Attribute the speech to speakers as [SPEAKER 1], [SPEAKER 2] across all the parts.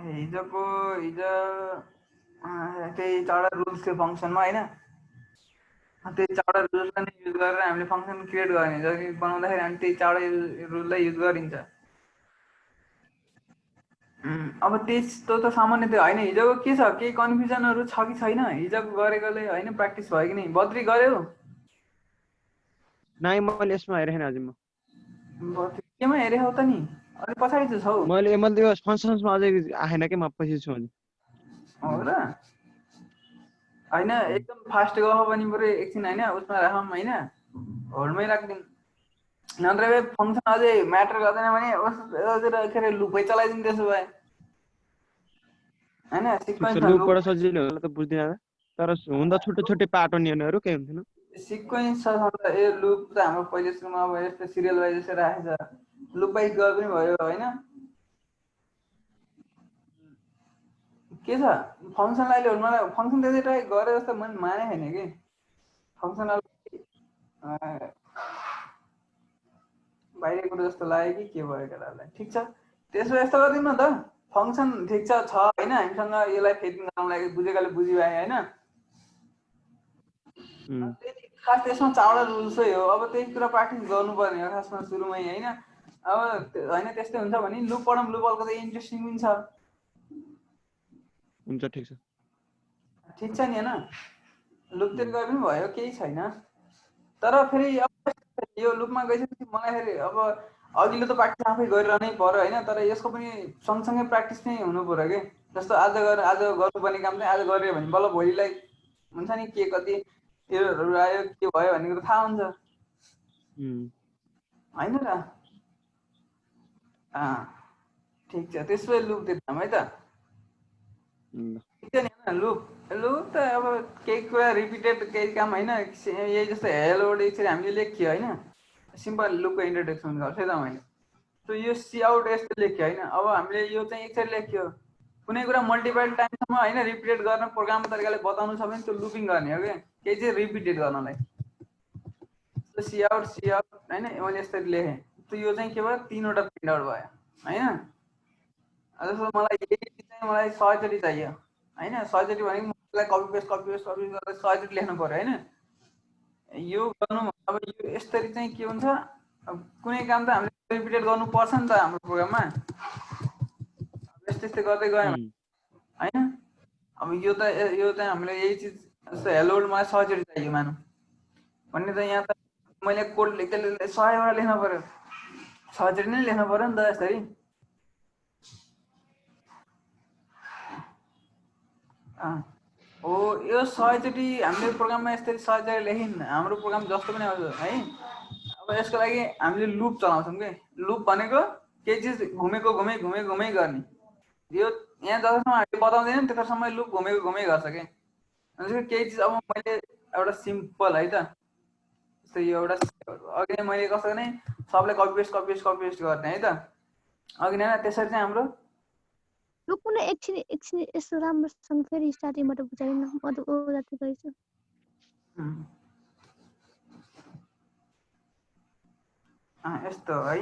[SPEAKER 1] हिजोको हिजो त्यही चारवटा रुल्स थियो फङ्सनमा होइन, त्यही चारवटा रुल्सलाई नै युज गरेर हामीले फङ्सन क्रिएट गर्ने, जसरी बनाउँदाखेरि हामी त्यही चारवटा रुललाई युज गरिन्छ। अब त्यस्तो त सामान्य त्यो होइन। हिजोको के छ, केही कन्फ्युजनहरू छ कि छैन? हिजोको गरेकोले होइन प्र्याक्टिस भयो कि नै? बद्री गऱ्यौ?
[SPEAKER 2] नाइ मैले यसमा हेरेन अझै म।
[SPEAKER 1] बद्री केमा हेरे हौ त नि? अलि पछाडि त छौ।
[SPEAKER 2] मैले त्यो फङ्सन्समा अझै आएन के, म पछि छु अनि।
[SPEAKER 1] हो र? होइन एकदम फास्ट गयो भने बरु एकछिन होइन उसमा राखौँ होइन, होल्डमै राखिदिउँ। नत्र फङ्सन अझै म्याटर गर्दैन भने के अरे लुपै चलाइदिउँ त्यसो भए होइन। सिक्वेन्समा लुप
[SPEAKER 2] लुपबाट सजिलो होला त, बुझ्दिनँ तर हुन त छुट्टै छुट्टै पार्ट हुनेहरू केही हुन्थेन।
[SPEAKER 1] सिक्वेन्स छ त ए लुप त हाम्रो पहिले सुरुमा अब यस्तो सिरियल वाइज यसो राखेको छ, लुप वाइज गए पनि भयो होइन। के छ फङ्सनलाई अहिले मलाई फङ्सन त्यति ट्राई गरे जस्तो मैले माने छैन कि फङ्सन बाहिर कुरो जस्तो लाग्यो कि के भयो केटाहरूलाई। ठिक छ त्यसो यस्तो गरिदिउँ न त, फङ्सन ठिक छ होइन, हामीसँग यसलाई फेदिङ गराउनु लागि बुझेकाले बुझिभयो होइन। खास त्यसमा चारवटा रुल्सै हो, अब त्यही कुरा प्र्याक्टिस गर्नुपर्ने हो खासमा सुरुमै होइन। अब होइन त्यस्तै हुन्छ भने लुप पढौँ, लुपको त इन्ट्रेस्टिङ पनि छ।
[SPEAKER 2] हुन्छ ठिक छ
[SPEAKER 1] नि होइन, लुपतिर गए पनि भयो केही छैन। तर फेरि अब यो लुपमा गइसकेपछि मलाई फेरि अब अघिल्लो त प्र्याक्टिस आफै गरिरहनै पर्यो होइन, तर यसको पनि सँगसँगै प्र्याक्टिस नै हुनु पर्यो कि। जस्तो आज गर्नुपर्ने काम चाहिँ आज गऱ्यो भने बल्ल भोलिलाई हुन्छ नि के कति एररहरू आयो के भयो भन्ने कुरो थाहा हुन्छ होइन र? ठिक छ त्यसो भए लुपतिर जाउँ है त। लुप लुप त अब केही कुरा रिपिटेड केही काम होइन, यही जस्तो हेलो वर्ड यसरी हामीले लेख्यो होइन, सिम्पल लुपको इन्ट्रोडक्सन गर्छु है त मैले। सो यो सी आउट यस्तो लेख्यो होइन, अब हामीले यो चाहिँ यसरी लेख्यो, कुनै कुरा मल्टिपल टाइमसम्म होइन रिपिटेड गर्न प्रोग्राम तरिकाले बताउनु छ भने त्यो लुपिङ गर्ने हो क्या, केही चाहिँ रिपिटेड गर्नलाई। सी आउट होइन मैले यसरी लेखेँ, त यो चाहिँ के भयो 3वटा प्रिन्ट आउट भयो होइन। जस्तो मलाई यही चाहिँ मलाई 100चोटि चाहियो होइन, 100चोटि भनेको मलाई कपी पेस्ट गरेर 100चोटि लेख्नु पर्यो होइन। यो गर्नु अब यो यसरी चाहिँ के हुन्छ, अब कुनै काम त हामीले रिपिटेड गर्नुपर्छ नि त हाम्रो प्रोग्राममा, यस्तै गर्दै गयो होइन। अब यो चाहिँ हामीले यही चिज जस्तो हेलो वर्ड मलाई 100चोटि चाहियो मानौँ भन्ने त यहाँ त मैले कोड लेख्दै 100वटा लेख्नु पर्यो, 100चोटि नै लेख्नु पर्यो नि त यसरी। हो यो 100चोटि हामीले प्रोग्राममा यसरी 100चोटि लेखिन् हाम्रो प्रोग्राम जस्तो पनि आउँछ है। अब यसको लागि हामीले लुप चलाउँछौँ कि, लुप भनेको केही चिज घुमेको घुमै गर्ने। यो यहाँ जतिसम्म हामीले बताउँदैनौँ त्यतिसम्म लुप घुमै गर्छ कि। केही चिज अब मैले एउटा सिम्पल है त, जस्तो यो एउटा अघि नै मैले कसो नै सबलाई कपी पेस्ट गर्ने है त अघि नै, त्यसरी चाहिँ हाम्रो
[SPEAKER 3] रुक्नु एकछिन यस्तो राम्रोसँग फेरि स्टार्टिङबाट बुझाइदिनु न, म त ओ जति गइछु।
[SPEAKER 1] यस्तो है,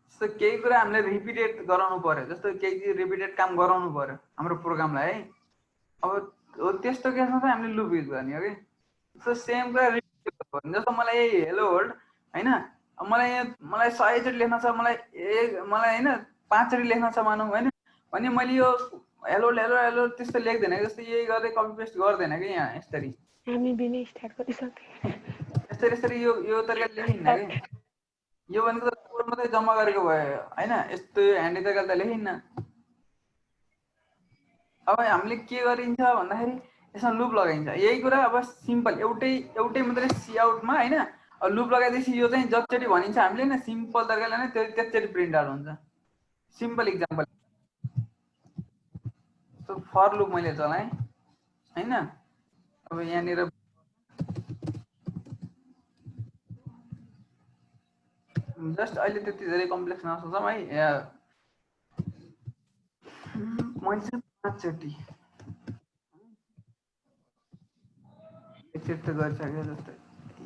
[SPEAKER 1] जस्तो केही कुरा हामीले रिपिटेड गराउनु पर्यो, जस्तो केही चिज रिपिटेड काम गराउनु पर्यो हाम्रो प्रोग्रामलाई है। अब त्यस्तो केसमा चाहिँ हामीले लुप युज गर्ने हो कि। जस्तो सेम कुरा रिपिटेड गर्नु, जस्तो मलाई यही हेलो वर्ल्ड होइन, मलाई 100चोटि लेख्न छ, मलाई होइन 5चोटि लेख्न छ मानौँ होइन, भने मैले यो हेलो हेलो त्यस्तो लेख्दैन, जस्तो यही गर्दै कपी पेस्ट गर्दैन कि यहाँ यसरी
[SPEAKER 4] हामी बिना स्टार्ट गरिसक्यो
[SPEAKER 1] यसरी यो तरिकाले लेखिन्न कि। यो भनेको त कोड मात्रै जम्मा गरेको भयो होइन, यस्तो ह्यान्डी तरिकाले त लेखिन्न। अब हामीले के गरिन्छ भन्दाखेरि यसमा लुप लगाइन्छ, यही कुरा अब सिम्पल एउटै मात्रै सी आउटमा होइन लुप लगाइदिएपछि यो चाहिँ जतिचोटि भनिन्छ हामीले नै सिम्पल तरिकाले नै त्यतिचोटि प्रिन्ट आउट हुन्छ। सिम्पल इक्जाम्पल फर लुप मैले चलाएँ होइन। अब यहाँनिर जस्ट अहिले त्यति धेरै कम्प्लेक्स नसोचौँ है। मैले चाहिँ 5चोटि एकचोटि त गरिसक्यो जस्तै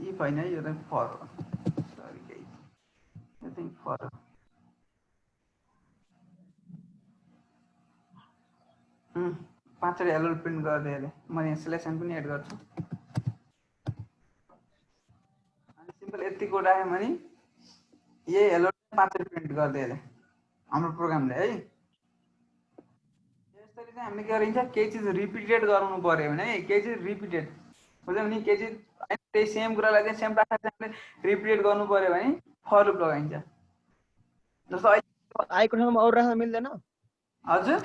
[SPEAKER 1] इफ होइन है, यो चाहिँ फर हो, सरी for पाँचवटा हेलो प्रिन्ट गरिदिएँ अरे म यहाँ सिलेक्सन पनि एड गर्छु अनि सिम्पल यति कोड आयो भने यही हेलो पाँचवटा प्रिन्ट गरिदिएँ अरे हाम्रो प्रोग्रामले है यसरी चाहिँ हामीले के गरिन्छ केही चिज रिपिटेड गराउनु पर्यो भने है केही चिज रिपिटेड बुझ्यौ नि केही चिज त्यही सेम कुरालाई चाहिँ सेम डाटा चाहिँ हामीले रिपिटेड गर्नु पर्यो भने फर लुप लगाइन्छ जस्तो अहिले
[SPEAKER 2] आईको ठाउँमा अरु राख्न मिल्दैन
[SPEAKER 1] हजुर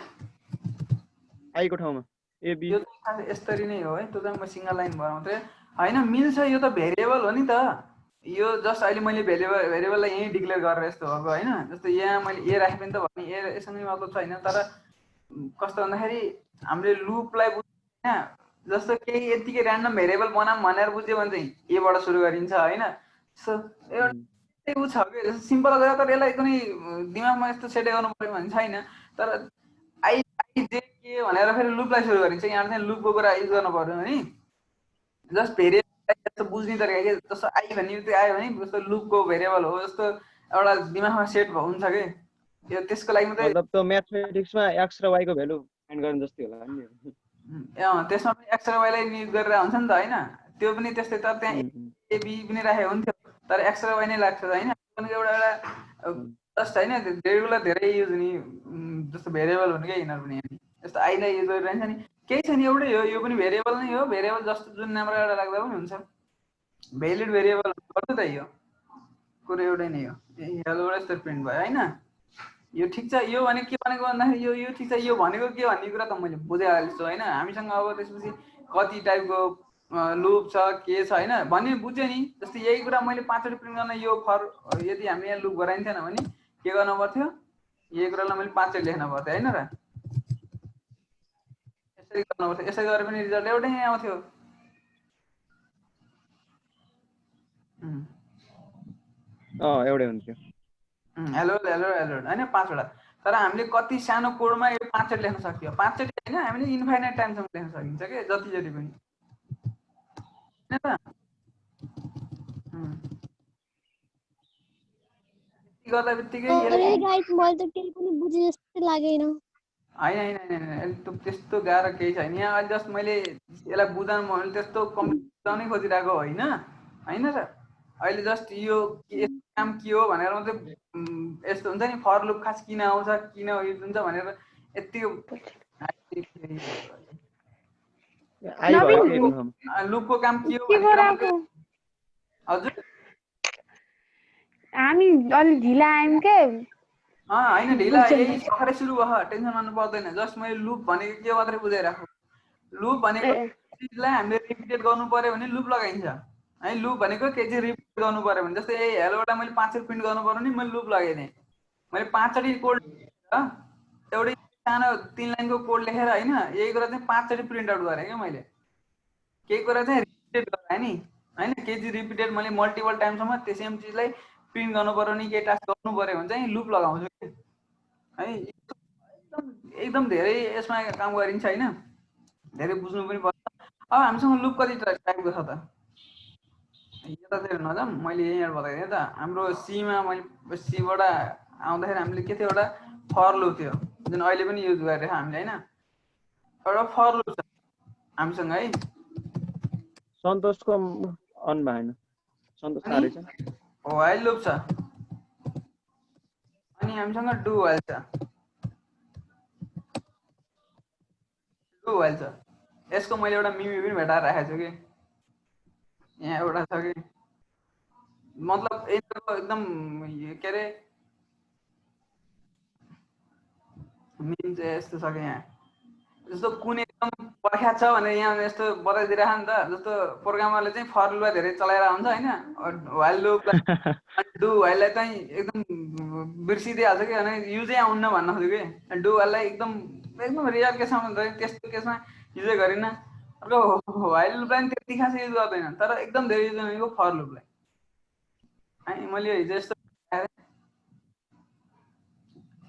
[SPEAKER 2] आईको ठाउँमा एबी
[SPEAKER 1] यो चाहिँ यसरी नै हो है त्यो चाहिँ म सिंगल लाइन भएर मात्रै होइन मिल्छ यो त भेरिएबल हो नि त यो जस्ट अहिले मैले भेरिएबललाई यहीँ डिक्लेयर गरेर यस्तो भएको होइन जस्तो यहाँ मैले ए राखेँ पनि त भने ए यससँग मतलब छैन तर कस्तो भन्दाखेरि हामीले लुपलाई बुझ्दैन जस्तो केही यतिकै ऱ्यान्डम भेरिएबल बनाऊँ भनेर बुझ्यो भने चाहिँ एबाट सुरु गरिन्छ होइन सो एउटा ऊ छ कि जस्तो सिम्पल गएर तर यसलाई कुनै दिमागमा यस्तो सेट गर्नु पर्यो भने छैन तर आई जे के भनेर फेरि लुपलाई सुरु गरिन्छ यहाँ चाहिँ लुपको कुरा युज गर्नु पर्यो नि जस्ट भेरिएबल जस्तो बुझ्ने तरिका के जस्तो आई भन्ने बित्तिकै आयो भने जस्तो लुपको भेरिएबल हो जस्तो एउटा दिमागमा सेट हुन्छ कि यो त्यसको लागि मात्रै
[SPEAKER 2] मतलब त्यो म्याथमेटिक्समा x र y को भ्यालु फाइन्ड गर्न जस्तै होला नि
[SPEAKER 1] त्यसमा पनि एक्स र वाइलाई युज गरेर हुन्छ नि त होइन त्यो पनि त्यस्तै तर त्यहाँ ए बी पनि राखेको हुन्थ्यो तर एक्स र वाइ नै लाग्छ होइन एउटा जस्ट होइन रेगुलर धेरै युज हुने जस्तो भेरिएबल हुनु क्या यिनीहरू पनि जस्तो आइलाई युज गरिरहन्छ नि केही छैन एउटै हो यो पनि भेरिएबल नै हो भेरिएबल जस्तो जुन नामबाट एउटा राख्दा पनि हुन्छ भ्यालिड भेरिएबल गर्नु त यो कुरो एउटै नै हो हेलोबाट यस्तो प्रिन्ट भयो होइन यो ठिक छ यो भने के भनेको भन्दाखेरि यो ठिक छ यो भनेको के भन्ने कुरा त मैले बुझाइहाल्छु होइन हामीसँग अब त्यसपछि कति टाइपको लुप छ के छ होइन भन्ने बुझ्यो नि जस्तै यही कुरा मैले पाँचवटा प्रिन्ट गर्न यो फर यदि हामीले यहाँ लुप गराइन्थेन भने के गर्नु पर्थ्यो यही कुरालाई मैले पाँचवटा लेख्नु पर्थ्यो होइन र यसरी गर्नु पर्थ्यो यसरी गरेर पनि रिजल्ट एउटै नै आउँथ्यो
[SPEAKER 2] एउटै हुन्थ्यो
[SPEAKER 1] हेलो हेलो हेलो होइन पाँचवटा तर हामीले कति सानो कोडमा यो पाँचवटा लेख्न सक्थ्यो पाँचवटा होइन हामीले इन्फाइनाइट टाइमसम्म लेख्न सकिन्छ कि जति पनि गर्दा बित्तिकै
[SPEAKER 3] अरे गाइस मैले त केही पनि बुझे जस्तो लागेन
[SPEAKER 1] होइन त्यस्तो गाह्रो केही छैन यहाँ अहिले जस्ट मैले यसलाई बुझाउनु मैले त्यस्तो कम्प्युटर खोजिरहेको होइन होइन र अहिले जस्ट यो काम के हो भनेर मात्रै यस्तो हुन्छ नि फर लुप खास किन आउँछ किन युज हुन्छ भनेर यतिको लुपको काम के हो हजुर
[SPEAKER 4] हामी अलि ढिला आयौँ के
[SPEAKER 1] होइन ढिला यही भर्खरै सुरु भयो टेन्सन मान्नु पर्दैन जस्ट मैले लुप भनेको के मात्रै बुझाइराख्छु लुप भनेको चिजलाई हामीले रिपिटेड गर्नु पर्यो भने लुप लगाइन्छ है लुप भनेको के चाहिँ रिपिट गर्नु पर्यो भने जस्तै यही हेलोबाट मैले 5 प्रिन्ट गर्नु पर्यो नि मैले लुप लगाइदिएँ मैले 5चोटि कोड एउटै सानो 3 लाइनको कोड लेखेर होइन यही कुरा चाहिँ 5चोटि प्रिन्ट आउट गरेँ क्या मैले केही कुरा चाहिँ रिपिटेड गराएँ नि होइन केही चाहिँ रिपिटेड मैले मल्टिपल टाइमसम्म त्यो सेम चिजलाई प्रिन्ट गर्नु पर्यो नि केही टास्क गर्नु पर्यो भने चाहिँ लुप लगाउँछु कि है एकदम धेरै यसमा काम गरिन्छ होइन धेरै बुझ्नु पनि पर्छ अब हामीसँग लुप कति टाइपको छ त यता चाहिँ हेर्नु त मैले यहीँबाट बताइदिएँ त हाम्रो सीमा मैले सीबाट आउँदाखेरि हामीले के थियो एउटा फर लुप थियो जुन अहिले पनि युज गरिरहेको हामीले होइन एउटा फर लुप छ हामीसँग है
[SPEAKER 2] सन्तोषको अन भएन सन्तोष थाले छ
[SPEAKER 1] व्हाइल लुप छ अनि हामीसँग डु व्हाइल छ डु व्हाइल छ यसको मैले एउटा मिमी पनि भेटाएर राखेको छु कि यहाँ एउटा छ कि मतलब एकदम के अरे मिम चाहिँ यस्तो छ कि यहाँ जस्तो कुन एकदम प्रख्यात छ भनेर यहाँ यस्तो बताइदिइराख नि त जस्तो प्रोग्रामरले चाहिँ फर लुपलाई धेरै चलाएर हुन्छ होइन व्हाइल लुपलाई डु व्हाइललाई चाहिँ एकदम बिर्सिदिइहाल्छ कि अनि युजै आउन्न भन्न खोज्यो कि डु व्हाइललाई एकदम रियल केसमा हुन्छ त्यस्तो केसमा युजै गरिन अर्को व्हाइल लुपलाई त्यति खास युज गर्दैन तर एकदम धेरै युज गरेको फर लुपलाई है मैले हिजो यस्तो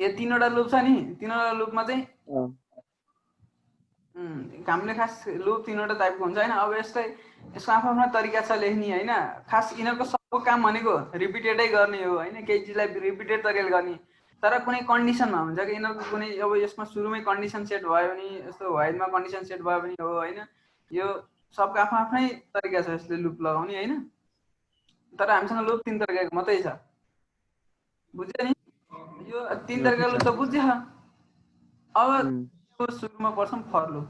[SPEAKER 1] यो 3वटा लुप छ नि 3वटा लुपमा चाहिँ हामीले खास लुप 3वटा टाइपको हुन्छ होइन अब यसको आफ्नो आफ्नो तरिका छ लेख्ने होइन खास यिनीहरूको को काम भनेको रिपिटेडै गर्ने हो होइन, केही चिजलाई रिपिटेड तरिकाले गर्ने। तर कुनै कन्डिसनमा हुन्छ कि यिनीहरूको कुनै अब यसमा सुरुमै कन्डिसन सेट भयो भने, यस्तो वाइडमा कन्डिसन सेट भयो भने हो होइन। यो सबको आफ्नो आफ्नै तरिका छ यसले लुप लगाउने होइन। तर हामीसँग लुप 3 तरिकाको मात्रै छ, बुझ्यो नि? यो 3 तरिकाको लुप त बुझ्यो। अब सुरुमा पर्छौँ फर लुप।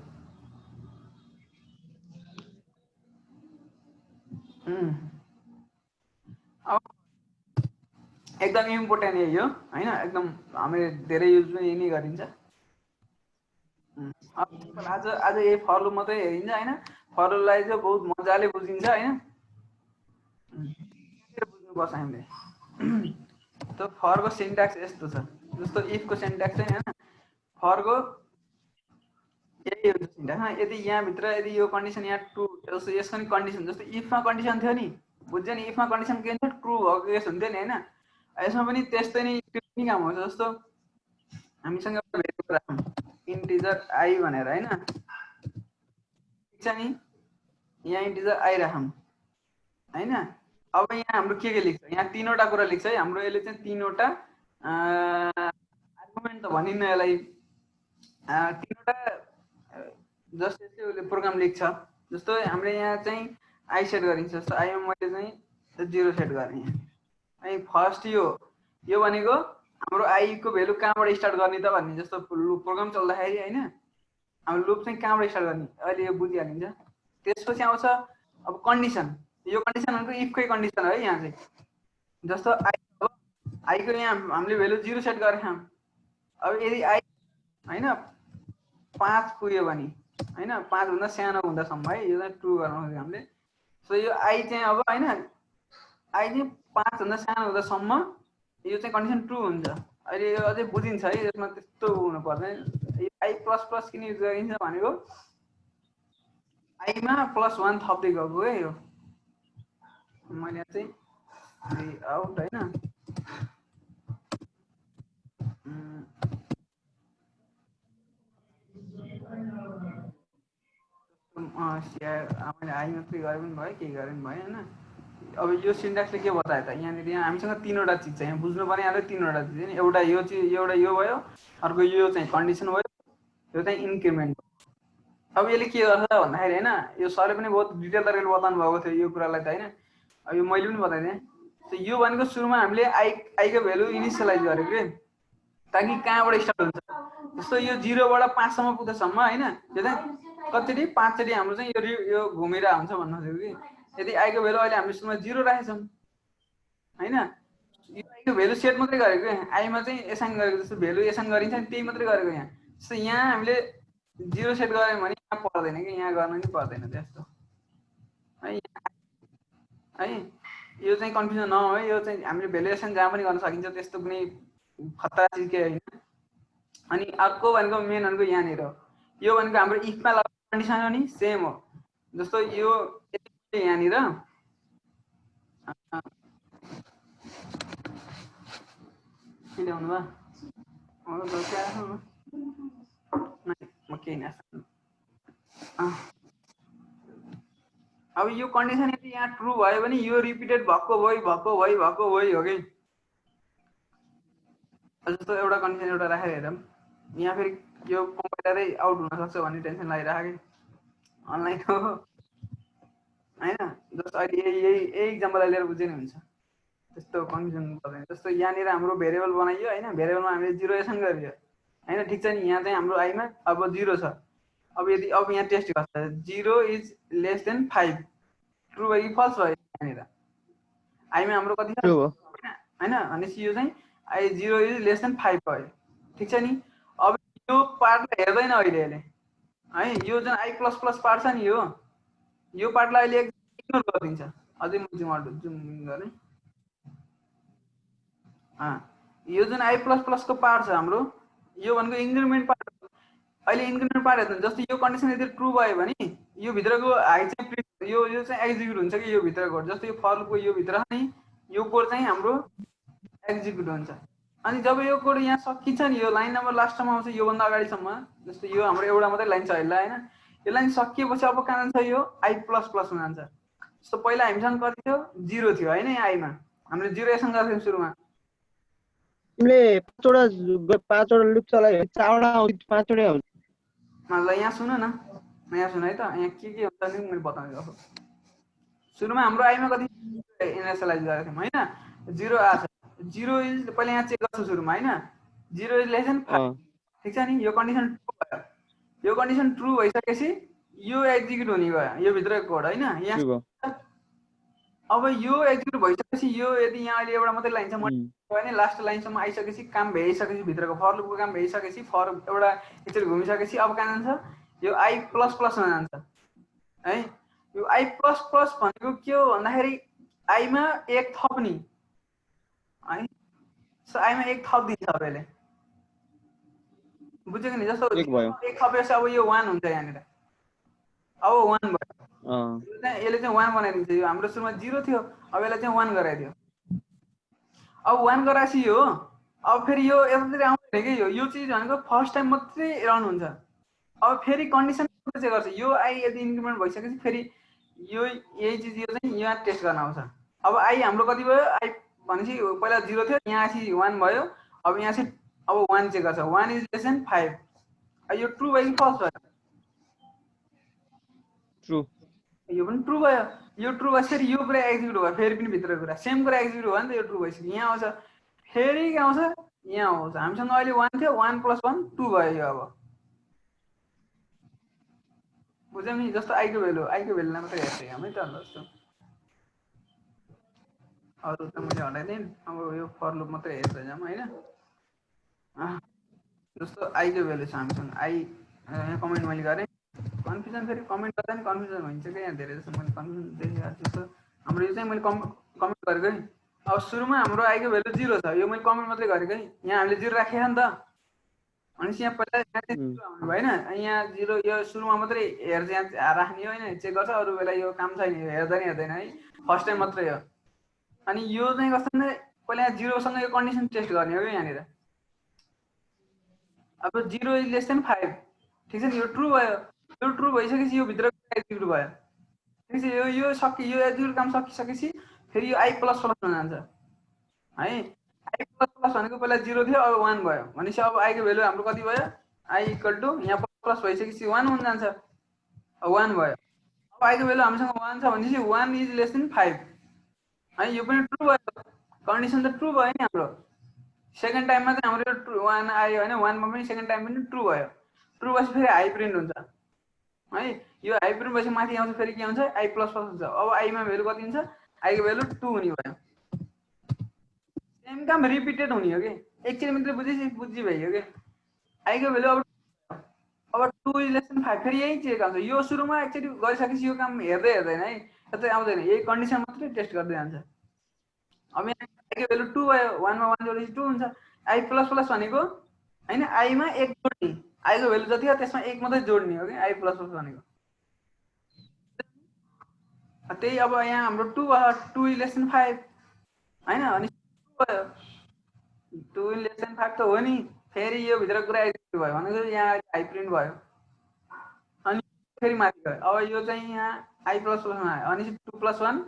[SPEAKER 1] अब एकदम इम्पोर्टेन्ट यही हो होइन, एकदम हामीले धेरै युज पनि यही नै गरिन्छ। आज आज यही फर लुप मात्रै हेरिन्छ होइन। फर लुपलाई चाहिँ बहुत मजाले बुझिन्छ होइन, बुझ्नुपर्छ हामीले। त फरको सिन्ट्याक्स यस्तो छ, जस्तो इफको सिन्ट्याक्स चाहिँ होइन, फरको यही हो सिन्ट्याक्स। यदि यहाँभित्र यदि यो कन्डिसन यहाँ ट्रु, जस्तो यसको नि कन्डिसन, जस्तो इफमा कन्डिसन थियो नि, बुझ्यो नि? इफमा कन्डिसन के हुन्छ, ट्रु भएको केस हुन्थ्यो नि होइन। यसमा पनि त्यस्तै नै त्यो पनि काम हुन्छ। जस्तो हामीसँग एउटा भेरिएबल राखौँ इन्टिजर आई भनेर होइन, ठिक छ नि? यहाँ इन्टिजर आई राखौँ होइन। अब यहाँ हाम्रो के लेख्छ, यहाँ 3वटा कुरा लेख्छ है हाम्रो। यसले चाहिँ 3वटा आर्गुमेन्ट त भनिन्न यसलाई, 3वटा जस्तो यसले उसले प्रोग्राम लेख्छ। जस्तो हामीले यहाँ चाहिँ आई सेट गरिन्छ, जस्तो आईमा मैले चाहिँ 0 सेट गरेँ है। फर्स्ट यो भनेको हाम्रो आईको भेल्यु कहाँबाट स्टार्ट गर्ने त भन्ने, जस्तो प्रोग्राम चल्दाखेरि होइन हाम्रो लुप चाहिँ कहाँबाट स्टार्ट गर्ने अहिले यो बुझिहालिन्छ। त्यसपछि आउँछ अब कन्डिसन। यो कन्डिसन भनेको इफकै कन्डिसन है यहाँ चाहिँ। जस्तो आईको यहाँ हामीले भेल्यु 0 सेट गरेका छौँ। अब यदि आई होइन 5 पुग्यो भने होइन, 5 भन्दा सानो हुँदासम्म है, यो चाहिँ ट्रु गर्न खोजेको हामीले। सो यो आई चाहिँ अब होइन, आई चाहिँ 5 भन्दा सानो हुँदासम्म यो चाहिँ कन्डिसन ट्रु हुन्छ। अहिले यो अझै बुझिन्छ है, यसमा त्यस्तो हुनु पर्दैन। आई प्लस प्लस किन युज गरिन्छ भनेको आईमा +1 थप्दै गएको है। यो मैले चाहिँ आउट होइन, मैले आई मात्रै गरे पनि भयो, केही गरे पनि भयो होइन। अब यो सिन्ट्याक्सले के बतायो त, यहाँनिर यहाँ हामीसँग 3वटा चिज छ, यहाँ बुझ्नुपर्ने यहाँले 3वटा चिज होइन। एउटा यो चिज, एउटा यो भयो, अर्को यो चाहिँ कन्डिसन भयो, यो चाहिँ इन्क्रिमेन्ट। अब यसले के गर्छ भन्दाखेरि होइन, यो सरले पनि बहुत डिटेल तरिकाले बताउनु भएको थियो यो कुरालाई त होइन। अब यो मैले पनि बताइदिएँ। यो भनेको सुरुमा हामीले आईको भेल्यु इनिसियलाइज गरेको कि, ताकि कहाँबाट स्टार्ट हुन्छ। जस्तो यो 0बाट 5 सम्म पुग्दासम्म होइन, यो चाहिँ कतिचोटि 5 चोटि हाम्रो चाहिँ यो घुमेर हुन्छ भन्नु खोजेको कि। यदि आईको भेल्यु अहिले हामीले सुरुमा 0 राखेछौँ होइन, यो आईको भेल्यु सेट मात्रै गरेको क्या। आईमा चाहिँ एसाइन गरेको, जस्तो भेल्यु एसाइन गरिन्छ नि त्यही मात्रै गरेको यहाँ। जस्तो यहाँ हामीले 0 सेट गऱ्यौँ भने यहाँ पर्दैन कि, यहाँ गर्न नि पर्दैन त्यस्तो है। यो चाहिँ कन्फ्युजन नहो है, यो चाहिँ हामीले भेल्यु एसाइन जहाँ पनि गर्न सकिन्छ, त्यस्तो कुनै खतरा चिज केही होइन। अनि अर्को भनेको मेन भनेको यहाँनिर यो भनेको हाम्रो इफमा लगाउने कन्डिसन हो नि, सेम हो। जस्तो यो यहाँनिर के ल्याउनु भयो म केही न। अब यो कन्डिसन यदि यहाँ ट्रु भयो भने यो रिपिटेड भएको हो कि। जस्तो एउटा कन्डिसन एउटा राखेर हेरौँ, यहाँ फेरि यो कम्पाइलरै आउट हुन सक्छ भन्ने टेन्सन लागिरहेको कि अनलाइन हो होइन। जस्तो अहिले यही इक्जाम्पललाई लिएर बुझ्यो नि हुन्छ, त्यस्तो कन्फ्युजन पर्दैन। जस्तो यहाँनिर हाम्रो भेरिएबल बनाइयो होइन, भेरिएबलमा हामीले 0 एसाइन गरियो होइन, ठिक छ नि? यहाँ चाहिँ हाम्रो आईमा अब 0 छ। अब यदि अब यहाँ टेस्ट गर्छ 0 इज लेस देन 5, ट्रु भयो कि फल्स भयो? यहाँनिर आईमा हाम्रो कति छ होइन, भनेपछि यो चाहिँ आई 0 इज लेस देन 5 भयो, ठिक छ नि? अब यो पार्टलाई हेर्दैन अहिले यसले है, यो जुन आई प्लस प्लस पार्ट छ नि, यो पार्टलाई अहिले इग्नोर गरिदिन्छ। अझै म जुम गरेँ, यो जुन आई प्लस प्लसको पार्ट छ हाम्रो, यो भनेको इन्क्रिमेन्ट पार्ट। अहिले इन्क्रिमेन्ट पार्ट हेर्नु, जस्तो यो कन्डिसन यदि ट्रु भयो भने यो भित्रको हाई चाहिँ प्रिन्ट, यो चाहिँ एक्जिक्युट हुन्छ कि यो भित्रको। जस्तो यो फर लुपको यो भित्र नि यो कोड चाहिँ हाम्रो एक्जिक्युट हुन्छ। अनि जब यो कोड यहाँ सकिन्छ नि, यो लाइन नम्बर लास्टमा आउँछ योभन्दा अगाडिसम्म, जस्तो यो हाम्रो एउटा मात्रै लाइन छ अहिले होइन, यो लाइन सकिएपछि अब कहाँ जान्छ, यो आई प्लस प्लसमा जान्छ। सो पहिला हामीसँग कति थियो 0 थियो हैन आईमा हामीले 0 एसन गर्थ्यौं सुरुमा
[SPEAKER 2] तिमीले पाँचवटा लुप चलायो 4वटा आउँछ 5वटै आउँछ
[SPEAKER 1] ल यहाँ सुन न यहाँ सुन है त यहाँ के हुन्छ नि मैले बताउँदै गर्छु सुरुमा हाम्रो आईमा कति इनिशियलाइज गरेको थियौं हैन 0 आछ 0 इज पहिला यहाँ चेक गर्छु सुरुमा हैन 0 इज लेस देन 5 ठीक छ नि यो कन्डिसन ट्रु भयो यो कन्डिसन ट्रु भइसकेपछि यो एक्जिक्युट हुने भयो यो भित्रको कोड हैन यहाँ अब यो एक्जिक्युट भइसकेपछि यो यदि यहाँ अहिले एउटा मात्रै लाइन छ भने लास्ट लाइनसम्म आइसकेपछि काम भइसकेपछि भित्रको फर लुपको काम भइसकेपछि फर एउटा एकचोटि घुमिसकेपछि अब कहाँ जान्छ यो आई प्लस प्लसमा जान्छ है यो आई प्लस प्लस भनेको के हो भन्दाखेरि आईमा एक थप्ने है सो आईमा एक थप दिन्छ अब यसले बुझ्यो नि जस्तो एक थपेपछि अब यो 1 हुन्छ यहाँनिर अब 1 भयो यसले चाहिँ 1 बनाइदिन्छ यो हाम्रो सुरुमा 0 थियो अब यसलाई चाहिँ 1 गराइदियो अब 1 गराएपछि यो अब फेरि यो यसरी आउँदैन के यो चीज भनेको फर्स्ट टाइम मात्रै रन हुन्छ अब फेरि कन्डिसन चाहिँ गर्छ यो आई यदि इन्क्रिमेन्ट भइसकेपछि फेरि यो यही चीज यो चाहिँ यहाँ टेस्ट गर्न आउँछ अब आई हाम्रो कति भयो आई भनेपछि पहिला 0 थियो यहाँ चाहिँ 1 भयो अब यहाँ चाहिँ अब 1 चेक गर्छ 1 इज लेस देन 5 यो ट्रु भयो कि फल्स भयो
[SPEAKER 2] ट्रु
[SPEAKER 1] यो पनि ट्रु भयो यो ट्रु भएपछि यो कुरा एक्जिक्युट भयो फेरि पनि भित्रको कुरा सेम कुरा एक्जिक्युट भयो नि त यो ट्रु भइसक्यो यहाँ आउँछ फेरि के आउँछ यहाँ आउँछ हामीसँग अहिले 1 थियो 1 + 1 2 भयो यो अब बुझ्यौ नि जस्तो आईको भेल्युलाई मात्रै हेर्छ हामी त जस्तो अरु त मैले हटाइदिएँ अब यो फर लुप मात्रै हेर्दै जाम हैन जस्तो आईको भेल्यु छ हामीसँग आई यहाँ कमेन्ट मैले गरेँ कन्फ्युजन फेरि कमेन्ट गर्दा नि कन्फ्युजन हुन्छ क्या यहाँ धेरै जस्तो मैले कन्फ्युजन देखिरहेको छु जस्तो हाम्रो यो चाहिँ मैले कमेन्ट गरेको है अब सुरुमा हाम्रो आईको भेल्यु 0 छ यो मैले कमेन्ट मात्रै गरेको है यहाँ हामीले 0 राखेको नि त भनेपछि यहाँ पहिला यहाँ चाहिँ 0 आउनु भएन यहाँ 0 यो सुरुमा मात्रै हेर्छ यहाँ राख्ने हो हैन चेक गर्छ अरू बेला यो काम छैन यो हेर्दैन है फर्स्ट टाइम मात्रै हो अनि यो चाहिँ कस्तो भने पहिला यहाँ 0 सँग यो कन्डिसन टेस्ट गर्ने हो यहाँनिर अब 0 इज लेस देन 5 ठीक छ नि यो ट्रु भयो यो ट्रु भइसकेपछि यो भित्रको एक्जिक्युट भयो ठीक छ यो यो एक्जिक्युट काम सकिसकेपछि फेरि यो आई प्लस प्लसमा जान्छ है आई प्लस प्लस भनेको पहिला 0 थियो अब 1 भयो भनेपछि अब आई को भेल्यु हाम्रो कति भयो आई इक्वल टु यहाँ प्लस प्लस भइसकेपछि 1 हुन जान्छ अब 1 भयो अब आई को भेल्यु हामीसँग 1 छ भनेपछि 1 इज लेस देन 5 है यो पनि ट्रु भयो कन्डिसन त ट्रु भयो नि हाम्रो सेकेन्ड टाइममा चाहिँ हाम्रो ट्रु 1 आयो हैन 1 मा पनि सेकेन्ड टाइम पनि ट्रु भयो ट्रु भएपछि फेरि हाई प्रिन्ट हुन्छ है यो हाई प्रिन्ट भएपछि माथि आउँछ फेरि के हुन्छ आई प्लस प्लस हुन्छ अब आई मा भेल्यु कति हुन्छ आई को भेल्यु 2 हुने भयो सेम काम रिपिटेड हुने हो के एकचोटि मात्रै बुझी भयो के आई को भेल्यु अब 2 इज लेस देन 5 फेरि यही चेक आउँछ यो सुरुमा एकचोटि गरिसकेपछि यो काम हेर्दैन है यतै आउँदैन यही कन्डिसन मात्रै टेस्ट गर्दै जान्छ अब यहाँ आई को भेल्यु 2 भयो 1 मा 1 जोडेपछि 2 हुन्छ आई प्लस प्लस भनेको हैन आई मा 1 जोड्ने आई को भेल्यु जति हो त्यसमा 1 मात्रै जोड्ने हो के आई प्लस प्लस भनेको त्यही अब यहाँ हाम्रो 2 भयो 2 इज लेस देन 5 हैन अनि 2 भयो 2 इज लेस देन 5 त हो नि फेरि यो भित्र कुरा एक्जिक्युट भयो भनेको यहाँ हाई प्रिन्ट भयो अनि फेरि माथि गयो अब यो चाहिँ यहाँ आई प्लस प्लसमा आयो अनि 2 + 1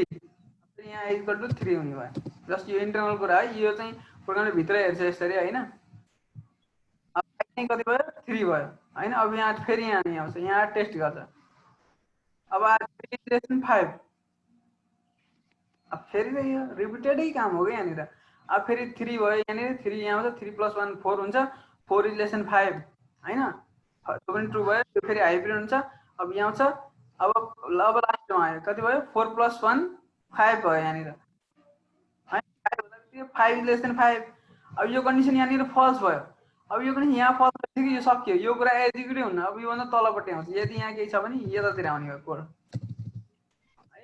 [SPEAKER 1] 3 यहाँ इक्वल टु 3 हुने भयो जस्ट यो इन्टरनल कुरा है यो चाहिँ प्रोग्रामले भित्र हेर्छ यसरी हैन अब चाहिँ कति भयो 3 भयो हैन अब यहाँ फेरि यहाँ नि आउँछ यहाँ टेस्ट गर्छ अब 3 लेस देन 5 अब फेरि यो रिपिटेडै काम हो के यहाँनिर अब फेरि 3 भयो यहाँनिर 3 यहाँ आउँछ 3 + 1 4 हुन्छ 4 इज लेस देन 5 हैन त्यो पनि ट्रु भयो त्यो फेरि हाई प्रिन्ट हुन्छ अब यहाँ आउँछ अब लास्टमा आयो कति भयो 4 + 1 5 भयो यहाँनिर है 5 इज लेस देन 5 अब यो कन्डिसन यहाँनिर फल्स भयो अब यो पनि यहाँ फल्स भएपछि यो सक्यो यो कुरा एक्जिक्युट हुन्न अब यो भन्दा तलपट्टि आउँछ यदि यहाँ केही छ भने यतातिर आउने हो कोड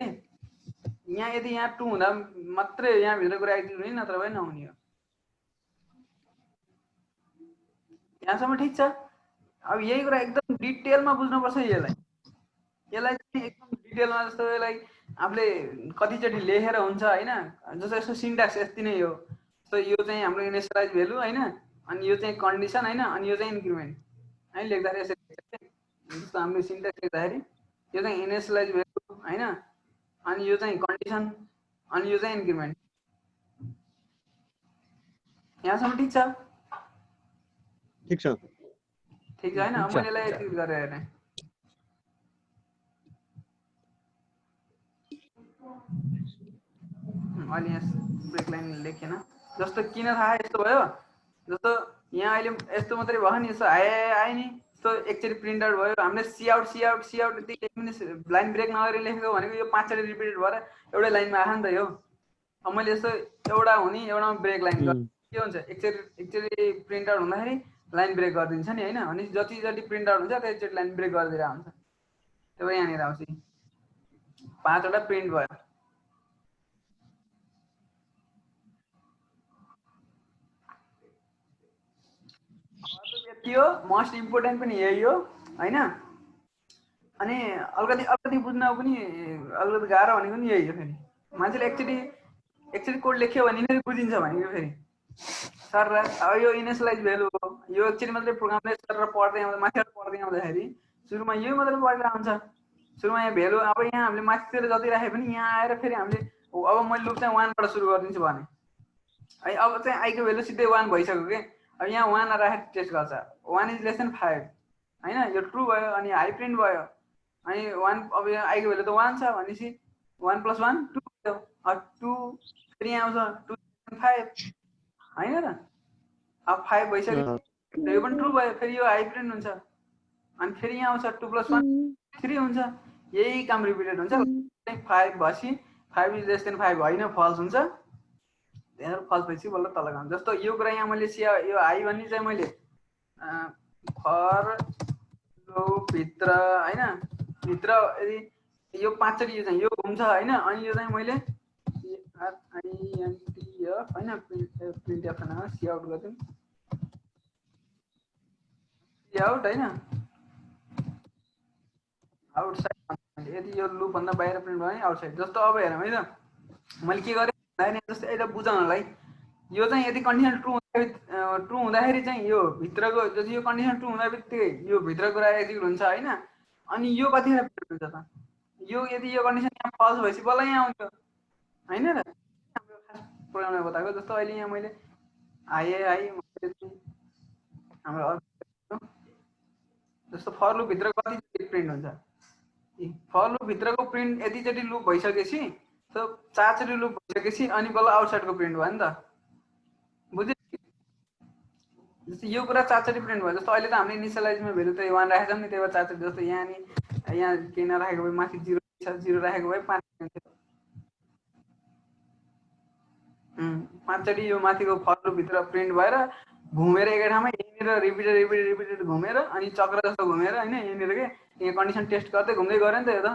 [SPEAKER 1] है यहाँ यदि यहाँ 2 हुँदा मात्रै यहाँ भित्र कुरा एक्जिक्युट हुने नत्र भए नहुने हो यहाँसम्म ठिक छ अब यही कुरा एकदम डिटेलमा बुझ्नुपर्छ यसलाई चाहिँ एकदम डिटेलमा जस्तो यसलाई आफूले कतिचोटि लेखेर हुन्छ हैन जस्तो यसको सिन्ट्याक्स यति नै हो सो यो चाहिँ हाम्रो इनिशियलाइज भेल्यु हैन अनि यो चाहिँ कन्डिसन हैन अनि यो चाहिँ इन्क्रिमेन्ट है लेख्दाखेरि यसरी जस्तो हामीले सिन्ट्याक्स लेख्दाखेरि यो चाहिँ इनिशियलाइज भेल्यु हैन अनि यो चाहिँ कन्डिसन अनि यो चाहिँ इन्क्रिमेन्ट यहाँसम्म ठिक छ
[SPEAKER 2] ठिक छ
[SPEAKER 1] ठिक छ हैन
[SPEAKER 5] ठिक छ।
[SPEAKER 1] मैले यसलाई यति गरेर हेरेँ अहिले यहाँ ब्रेक लाइन लेखेन जस्तो किन थाहा यस्तो भयो जस्तो यहाँ अहिले यस्तो मात्रै भयो नि यसो आयो नि यस्तो एकचोटि प्रिन्ट आउट भयो हामीले सी आउट यति लाइन ब्रेक नगरी लेखेको भनेको यो 5 चोटि रिपिटेड भएर एउटै लाइनमा आयो नि त यो अब मैले यस्तो एउटा हुने एउटामा ब्रेक लाइन के हुन्छ एकचोटि प्रिन्ट आउट हुँदाखेरि लाइन ब्रेक गरिदिन्छ नि हैन अनि जति प्रिन्ट आउट हुन्छ त्यतिचोटि लाइन ब्रेक गरिदिएर हुन्छ त्यही भएर यहाँनिर आउँछ 5 वटा प्रिन्ट भयो यति हो मोस्ट इम्पोर्टेन्ट पनि यही हो हैन अनि अलिकति बुझ्न पनि अलिकति गाह्रो भनेको नि यही हो फेरि मान्छेले एकचोटि कोड लेख्यो भने नै बुझिन्छ भनेको फेरि सर अब यो इनिसियलाइज भ्यालु हो यो एकचोटि मात्रै प्रोग्रामले सर पढ्दै आउँदा माथिबाट पढ्दै आउँदाखेरि सुरुमा यही मात्रै पढेर आउँछ सुरुमा यहाँ भ्यालु अब यहाँ हामीले माथितिर जति राखे पनि यहाँ आएर फेरि हामीले अब मैले लुप चाहिँ 1 बाट सुरु गरिदिन्छु भने है अब चाहिँ आई को भ्यालु सिधै 1 भइसक्यो के अब यहाँ 1 राखेर टेस्ट गर्छ 1 इज लेस देन 5 हैन यो ट्रु भयो अनि हाई प्रिन्ट भयो अनि 1 अब यहाँ आई को भ्यालु त 1 छ भनेपछि 1 + 1 2 भयो अब 2 फेरि यहाँ आउँछ 2 5 हैन र अब 5 भइसक्यो यो पनि ट्रु भयो फेरि यो हाई प्रिन्ट हुन्छ अनि फेरि यहाँ आउँछ 2 + 1 3 हुन्छ यही काम रिपिटेड हुन्छ 5 भएपछि 5 इज लेस देन 5 होइन फल्स हुन्छ त्यहाँ फल्स भएपछि बल्ल तल गाउँ जस्तो यो कुरा यहाँ मैले यो हाई भन्ने चाहिँ मैले फर लुप भित्र हैन भित्र यदि यो 5 चोटि यो चाहिँ यो घुम्छ हैन अनि यो चाहिँ मैले RINTF हैन प्रिन्टफ हैन सी आउट गर्दिन सी आउट हैन आउटसाइड यदि यो लुप भन्दा बाहिर प्रिन्ट भयो भने आउटसाइड जस्तो अब हेरौँ है त मैले के गरेँ भन्दाखेरि जस्तो एउटा बुझाउनलाई यो चाहिँ यदि कन्डिसन ट्रु हुँदाखेरि चाहिँ यो भित्रको जति यो कन्डिसन ट्रु हुँदा बित्तिकै यो भित्रको कुरा एक्जिक्युट हुन्छ हैन अनि यो कतिखेर प्रिन्ट हुन्छ त यो यदि यो कन्डिसन यहाँ फल्स भएपछि बल्ल यहाँ आउँछ हैन र हाम्रो खास प्रोग्रामले बताएको जस्तो अहिले यहाँ मैले आई हाम्रो जस्तो फर लुप भित्र कति प्रिन्ट हुन्छ फर लुप भित्रको प्रिन्ट यतिचोटि लुप भइसकेपछि सो 4 चोटि लुप भइसकेपछि अनि बल्ल आउटसाइडको प्रिन्ट भयो नि त बुझ्यो जस्तो यो कुरा 4 चोटि प्रिन्ट भयो जस्तो अहिले त हामीले इनिशियलाइजमा भ्यालु त 1 राखेको छौँ नि त्यही भएर 4 चोटि जस्तो यहाँ नि यहाँ केही नराखेको भए माथि 0 छ 0 राखेको भए 5 हुन्थ्यो 5 चोटि यो माथिको फर लुप भित्र प्रिन्ट भएर घुमेर एकै ठाउँमा यहीँनिर रिपिटेड घुमेर अनि चक्र जस्तो घुमेर हैन यहीँनिर के यहाँ कन्डिसन टेस्ट गर्दै घुम्दै गऱ्यो नि त यो त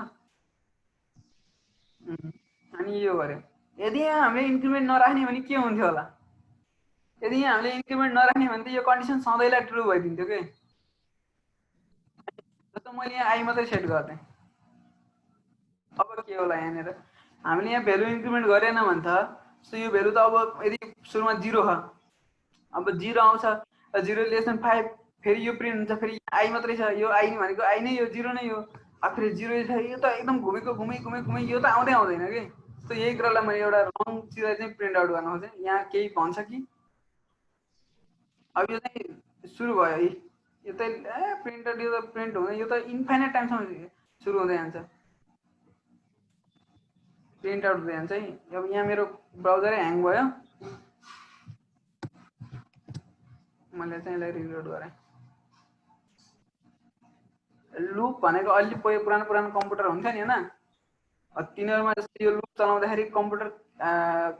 [SPEAKER 1] अनि यो गर्यो यदि यहाँ हामीले इन्क्रिमेन्ट नराख्ने भने के हुन्थ्यो होला यदि यहाँ हामीले इन्क्रिमेन्ट नराख्ने भने त यो कन्डिसन सधैँलाई ट्रु भइदिन्थ्यो के जस्तो मैले यहाँ आई मात्रै सेट गर्दै अब के होला यहाँनिर हामीले यहाँ भ्यालु इन्क्रिमेन्ट गरेन भने त सो यो भ्यालु त अब यदि सुरुमा 0 छ अब 0 आउँछ 0 लेस देन 5 फेरि यो प्रिन्ट हुन्छ फेरि आई मात्रै छ यो आई भनेको आई नै यो 0 नै हो अब फेरि 0 छ यो त एकदम घुमेको घुमै यो त आउँदै आउँदैन के जस्तो यही कुरालाई मैले एउटा रङ चिज चाहिँ प्रिन्ट आउट गर्न खोजेँ यहाँ केही भन्छ कि अब यो चाहिँ सुरु भयो है यो त प्रिन्ट हुँदै यो त इन्फाइनाइट टाइमसम्म सुरु हुँदै जान्छ प्रिन्ट आउट हुँदै जान्छ है अब यहाँ मेरो ब्राउजरै ह्याङ भयो मैले चाहिँ यसलाई रिलोड गरेँ लुप भनेको अलि पुरानो कम्प्युटर हुन्थ्यो नि हैन तिनीहरुमा जस्तो यो लुप चलाउँदाखेरि कम्प्युटर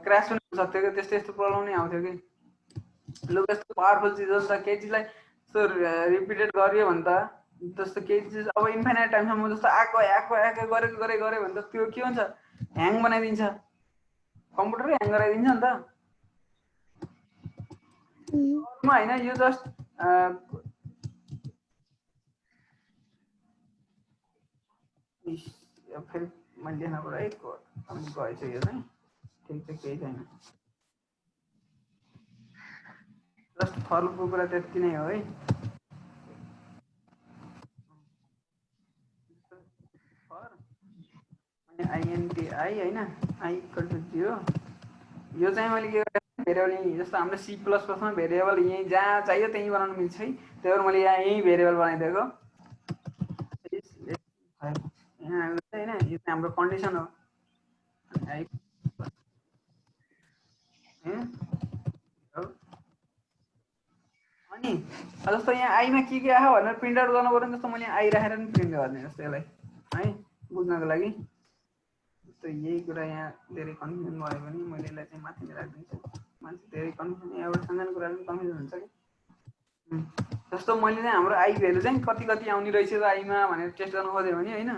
[SPEAKER 1] क्र्यास हुन सक्थ्यो के त्यस्तो प्रब्लम नै आउँथ्यो कि लुप यस्तो पावरफुल चिज हो नि त केही चिजलाई सो रिपिटेड गरियो भने त जस्तो केही चिज अब इन्फाइनाइट टाइमसम्म जस्तो आएको गरे भने त त्यो के हुन्छ ह्याङ बनाइदिन्छ कम्प्युटरै ह्याङ गराइदिन्छ नि त अरुमा हैन यो जस्ट फेरि मैले लेख्न पर्यो है अनि गएछ यो चाहिँ ठिक छ केही छैन जस्ट फलको कुरा त्यति नै हो है INT आई हैन I इक्वल टु 0 यो चाहिँ मैले के गरेँ भेरिएबल जस्तो हाम्रो C++ मा भेरिएबल यही जहाँ चाहियो त्यही बनाउन मिल्छ है त्यही भएर मैले यहाँ यही भेरिएबल बनाइदिएको यहाँ हैन यो चाहिँ हाम्रो कन्डिसन हो I अनि जस्तो यहाँ I मा के आयो भनेर प्रिन्ट आउट गर्नु पर्यो जस्तो मैले I राखेर पनि प्रिन्ट गर्ने जस्तो यसलाई है बुझ्नको लागि तो यही कुरा यहाँ धेरै कन्फ्युजन भयो भने मैले यसलाई चाहिँ माथि नै राख्दिन्छु मान्छे धेरै कन्फ्युजन यहाँबाट सानो कुरा पनि कन्फ्युजन हुन्छ कि जस्तो मैले चाहिँ हाम्रो आई भेल्यु चाहिँ कति कति आउने रहेछ त आईमा भनेर टेस्ट गर्न खोज्यो भने हैन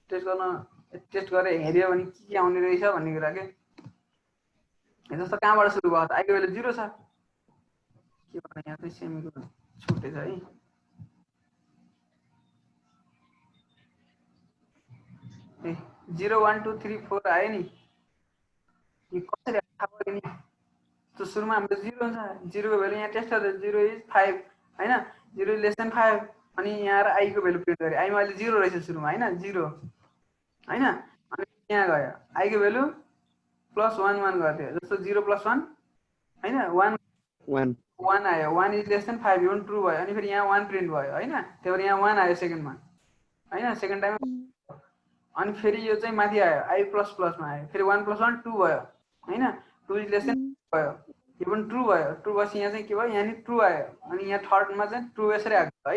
[SPEAKER 1] टेस्ट गरेर हेर्यो भने के आउने रहेछ भन्ने कुरा के जस्तो कहाँबाट सुरु भयो त आईको भेल्यु 0 छ के भने यहाँ चाहिँ सेमिकोलन छुटेछ है ए 0 1 2 3 4 आयो नि यो कसरी थाहा भयो नि तो सुरुमा हाम्रो 0 हुन्छ 0 को भेल्यु यहाँ टेस्ट गर्दा 0 इज 5 हैन 0 लेस देन 5 अनि यहाँ र i को भेल्यु प्रिन्ट गरे i मा अहिले 0 रहेछ सुरुमा हैन 0 हैन अनि यहाँ गयो i को भेल्यु +1 1 गर्थ्यो जस्तो 0 + 1 हैन 1 1 आयो 1 इज लेस देन 5 यो ट्रु भयो अनि फेरि यहाँ 1 प्रिन्ट भयो हैन त्यही भएर यहाँ 1 आयो सेकेन्डमा हैन सेकेन्ड टाइम अनि फेरि यो चाहिँ माथि आयो i++ मा आयो फेरि 1 + 1 2 भयो हैन 2 इज लेस देन भयो यो पनि ट्रु भयो ट्रु भएपछि यहाँ चाहिँ के भयो यहाँ नि ट्रु आयो अनि यहाँ थर्डमा चाहिँ ट्रु यसरी आएको है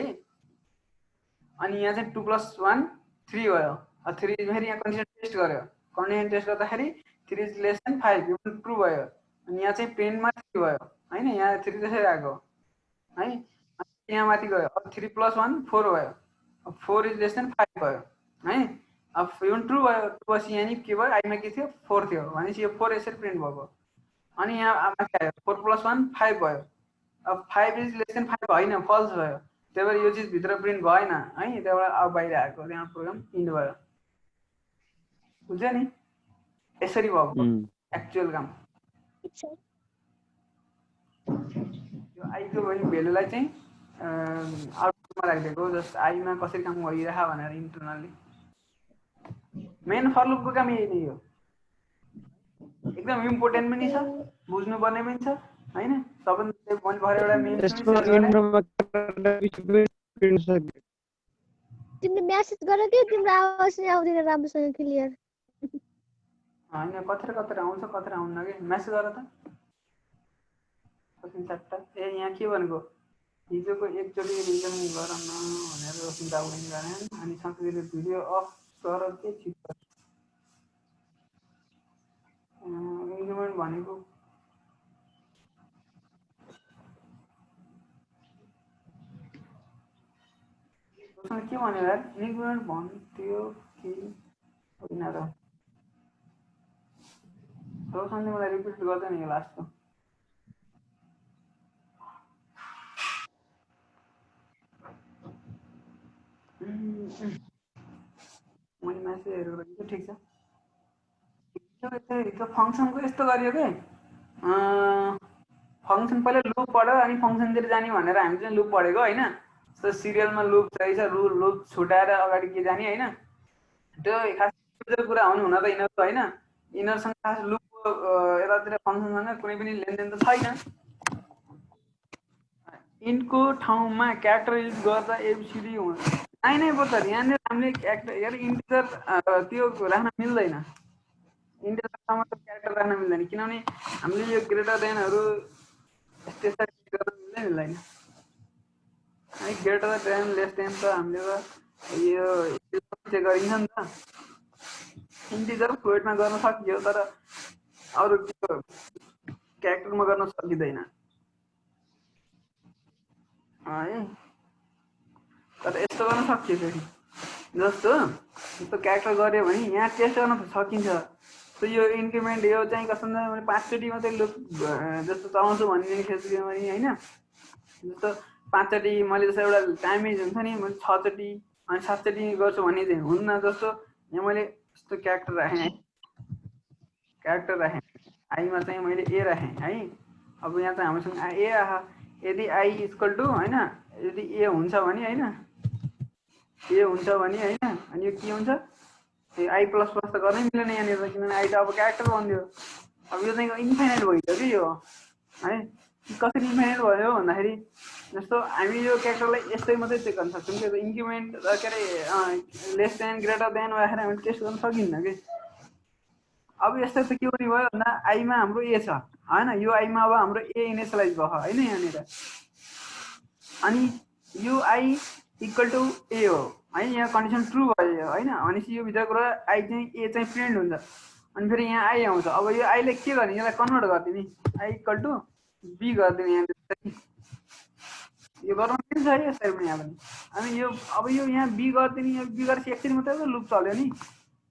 [SPEAKER 1] अनि यहाँ चाहिँ 2 + 1 3 भयो 3 फेरि यहाँ कन्डिसन टेस्ट गर्यो कन्डिसन टेस्ट गर्दाखेरि 3 इज लेस देन 5 यो पनि ट्रु भयो अनि यहाँ चाहिँ प्रिन्टमा 3 भयो हैन यहाँ 3 त्यसरी आएको है अनि यहाँ माथि गयो अब 3 + 1 4 भयो अब 4 इज लेस देन 5 भयो है अब यो ट्रु भयो पछि यहाँ नि के भयो आईमा के थियो 4 थियो भनेपछि यो 4 यसरी प्रिन्ट भएको अनि यहाँ माथि आयो 4 + 1 5 भयो अब 5 इज लेस देन 5 हैन फल्स भयो त्यही भएर यो चीज भित्र प्रिन्ट भएन है त्यही भएर अब बाहिर आएको त्यहाँ प्रोग्राम इन्ड भयो बुझ्यो नि यसरी भएको एक्चुअल काम यो आई को भेल्युलाई चाहिँ आउटपुटमा राखिदिएको जस्ट आई मा कसरी काम गरिरहा भनेर इन्टरनली मेन फर लुपको काम यही नै हो एकदम इम्पोर्टेन्ट पनि छ बुझ्नु पर्ने पनि छ हैन सबैले मैले भरे एउटा मेन
[SPEAKER 3] तिमीले मेसेज गर के तिम्रो आवाज नै आउँदैन राम्रोसँग क्लियर
[SPEAKER 1] हैन कतै आउँछ कतै आउन्न के मेसेज गर त कति चट्टा ए यहाँ के भनेको हिजोको एकचोटी रिजन गरन भनेर चिन्ता उडिन गरे अनि सँगसँगै भिडियो अफ गर के छिटो इन्क्रिमेन्ट भनेको उसले के भन्यो यार इन्क्रिमेन्ट भन्थ्यो कि होइन र रोशनले मलाई रिपिट गर्दैन यो लास्टको मैले मेसेजहरु गरेको ठीक छ त्यो फंक्सनको यस्तो गरियो के फंक्सन पहिले लूप पढ्यो अनि फंक्सनतिर जाने भनेर हामी चाहिँ लूप पढेको हैन सो सिरियलमा लूप रहेछ लूप छुटाएर अगाडि के जाने हैन त्यो खास कुरा हुन त इनर हैन इनरसँग खास लूप यतातिर फंक्सनसँग कुनै पनि लेनदेन त छैन इनको ठाउँमा क्यारेक्टर युज गर्दा एबीसीडी हुन्छ नै बच्चा यहाँ हामीले क्यारेक्टर यार इन्टिजर त्यो राख्न मिल्दैन इन्टिजरमा त क्यारेक्टर राख्न मिल्दैन किनभने हामीले यो ग्रेटर देनहरु त्यसरी गर्न मिल्दैन है ग्रेटर देन लेस देन त हामीले त यो चेक गरिन्छ नि त इन्टिजर फ्लोटमा गर्न सकियो तर अरु त्यो क्यारेक्टरमा गर्न सकिदैन है तर यस्तो गर्न सकियो फेरि जस्तो यस्तो क्यारेक्टर गर्यो भने यहाँ टेस्ट गर्न सकिन्छ तो यो इन्क्रिमेन्ट यो चाहिँ कसरी मैले 5 चोटी मात्रै लुप जस्तो चलाउँछु भन्ने खेल्छु भने हैन जस्तो 5 चोटी मैले जस्तो एउटा टाइमेज हुन्छ नि मैले 6 चोटी अनि 7 चोटी गर्छु भन्ने चाहिँ हुन्न जस्तो यहाँ मैले यस्तो क्यारेक्टर राखेँ आईमा चाहिँ मैले ए राखेँ है अब यहाँ चाहिँ हामीसँग ए आहा यदि आई इक्वल टु हैन यदि ए हुन्छ भने हैन ए हुन्छ भने हैन अनि यो के हुन्छ आई प्लस प्लस त गर्नै मिलेन यहाँनिर त, किनभने आई त अब क्यारेक्टर बनिदियो। अब यो चाहिँ इन्फाइनाइट भइदियो कि यो है। कसरी इन्फाइनाइट भयो भन्दाखेरि जस्तो हामी यो क्यारेक्टरलाई यस्तै मात्रै चेक गर्न सक्छौँ कि इन्क्रिमेन्ट के अरे लेस देन ग्रेटर देन राखेर हामी टेस्ट गर्न सकिन्न कि। अब यस्तो त के हुने भयो भन्दा आईमा हाम्रो ए छ होइन, यो आईमा अब हाम्रो ए इनिसियलाइज भयो होइन यहाँनिर, अनि यो आई इक्वल टु ए हो है, यहाँ कन्डिसन ट्रु भयो होइन। भनेपछि यो भित्रको आई चाहिँ ए चाहिँ प्रिन्ट हुन्छ, अनि फेरि यहाँ आई आउँछ। अब यो आईले के गर्ने, यसलाई कन्भर्ट गरिदिने, आई इक्वल टु बी गरिदिने यहाँ, यो गर्न मिल्छ है यसरी पनि यहाँ पनि। अनि यो अब यो यहाँ बी गरिदिने, यो बी गरेपछि एकछिन मात्रै त लुप चल्यो नि,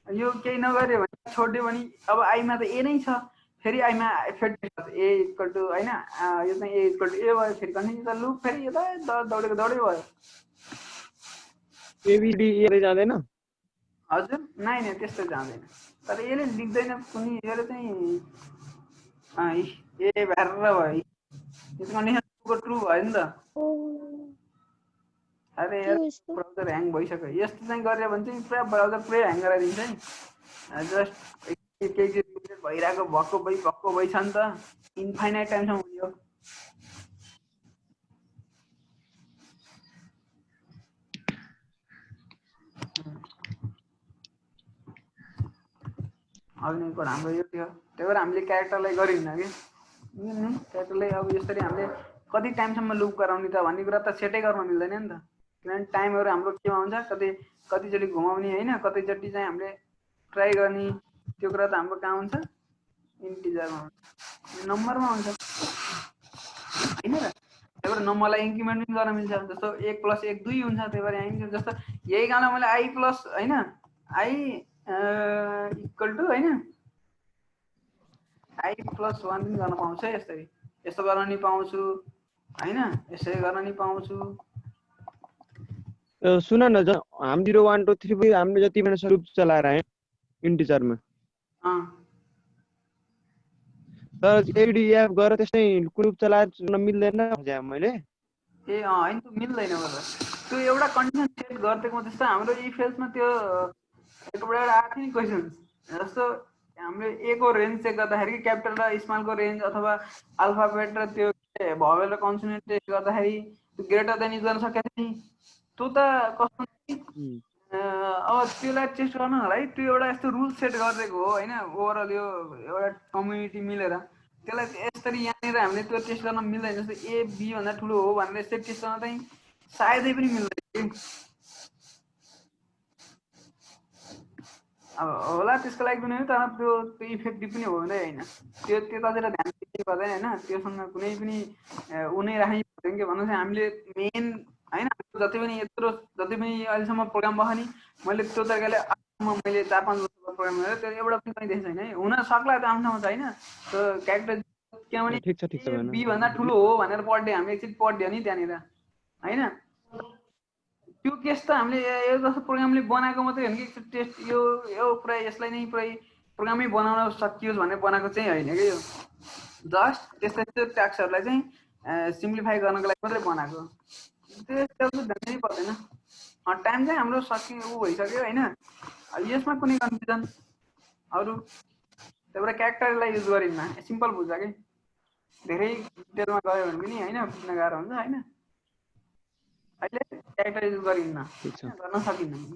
[SPEAKER 1] यो केही नगर्यो भने छोडिदियो भने अब आईमा त ए नै छ, फेरि आईमा फेरि ए इक्वल टु होइन, यो चाहिँ ए इक्वल टु ए भयो, फेरि कन्टिन्यू त लुप फेरि यता दौडेको दौडै भयो।
[SPEAKER 2] एबिडी ए जाँदैन?
[SPEAKER 1] हजुर नाइ नै त्यस्तो जाँदैन, तर यसले लेख्दैन कुनै, यसले चाहिँ ए भएर भयो, यो कन्डिसन ट्रु भयो नि त। अरे ब्राउजर ह्याङ भइसक्यो, यस्तो चाहिँ गऱ्यो भने चाहिँ पुरा ब्राउजर पुरै ह्याङ गराइदिन्छ है। जस्ट केही भइरहेको भक्को भइ छ नि त, इन्फाइनाइट टाइमसम्म हुने हो। अघि कुरा हाम्रो यो थियो, त्यही भएर हामीले क्यारेक्टरलाई गरिन्न कि, क्यारेक्टरलाई अब यसरी हामीले कति टाइमसम्म लुप गराउने त भन्ने कुरा त सेटै गर्न मिल्दैन नि त, किनभने टाइमहरू हाम्रो केमा हुन्छ, कतिचोटि घुमाउने होइन, कतिचोटि चाहिँ हामीले ट्राई गर्ने, त्यो कुरा त हाम्रो कहाँ हुन्छ, इन्टिजरमा हुन्छ, नम्बरमा हुन्छ होइन र। त्यही भएर नम्बरलाई इन्क्रिमेन्ट पनि गर्न मिल्छ, जस्तो 1 + 1 2 हुन्छ, त्यही भएर यहाँ जस्तो यही गाउँमा मैले आई प्लस होइन आई इक्वल टु होइन आई प्लस 1 पनि गर्न पाउँछु है, यसरी यस्तो गर्न नि पाउँछु होइन, यसरी गर्न नि पाउँछु।
[SPEAKER 2] सुन न, हम 0 1 2 3 हामीले जति पनि लुप चलाएर आए इन्टिजरमा, तर एबिडीएफ गरेर त्यस्तै लुप चलाएर मिल्दैन भने मैले
[SPEAKER 1] ए होइन त्यो मिल्दैन होला, त्यो एउटा कन्डिसन सेट गरिदिएको। जस्तो हाम्रो इफ एल्समा त्यो एकबाट आएको नि क्वेसन, जस्तो हाम्रो ए को रेन्ज चेक गर्दाखेरि क्यापिटल र स्मलको रेन्ज अथवा अल्फाबेट र त्यो भवेल र कन्सोनेन्ट टेस्ट गर्दाखेरि त्यो ग्रेटर देन युज गर्न सकेको थिएँ। त्यो त कस्तो अब त्यसलाई टेस्ट गर्नु होला है, त्यो एउटा यस्तो रुल सेट गरिदिएको हो होइन, ओभरअल यो एउटा कम्युनिटी मिलेर त्यसलाई यसरी यहाँनिर हामीले त्यो टेस्ट गर्न मिल्दैन। जस्तो ए बी भन्दा ठुलो हो भनेर यसरी टेस्ट गर्न चाहिँ सायदै पनि मिल्दैन। अब होला त्यसको लागि पनि हो, तर त्यो इफेक्टिभ पनि हो नै होइन, त्यो त्यतातिर ध्यान दिनु पर्दैन होइन, त्योसँग कुनै पनि उनी राख्नै पर्दैन के भन्नु चाहिँ हामीले मेन होइन। जति पनि यत्रो जति पनि अहिलेसम्म प्रोग्राम भयो नि, मैले त्यो तरिकाले मैले 4-5 वर्षको प्रोग्राम गरेर त्यो एउटा पनि कहीँ देखेको छैन है। हुन सक्ला त्यो आफ्नो ठाउँमा छ होइन, त्यो क्यारेक्टर किनभने बी भन्दा ठुलो हो भनेर पढ्यो, हामीले एकचोटि पढ्यो नि त्यहाँनिर होइन। त्यो केस त हामीले यो जस्तो प्रोग्रामले बनाएको मात्रै होइन कि टेस्ट यो पुरै यसलाई नै पुरै प्रोग्रामै बनाउन सकियोस् भनेर बनाएको चाहिँ होइन कि, यो जस्ट त्यस्तो ट्याक्सहरूलाई चाहिँ सिम्प्लिफाई गर्नको लागि मात्रै बनाएको, त्यो ध्यानै पर्दैन। टाइम चाहिँ हाम्रो ऊ भइसक्यो होइन, यसमा कुनै कन्फ्युजन अरू, त्यही भएर क्यारेक्टरलाई युज गरिन्न, सिम्पल बुझ्छ कि, धेरै डिटेलमा गयो भने पनि होइन बुझ्न गाह्रो हुन्छ होइन। अहिले क्यारेक्टर युज गरिन्न, गर्न सकिन्न।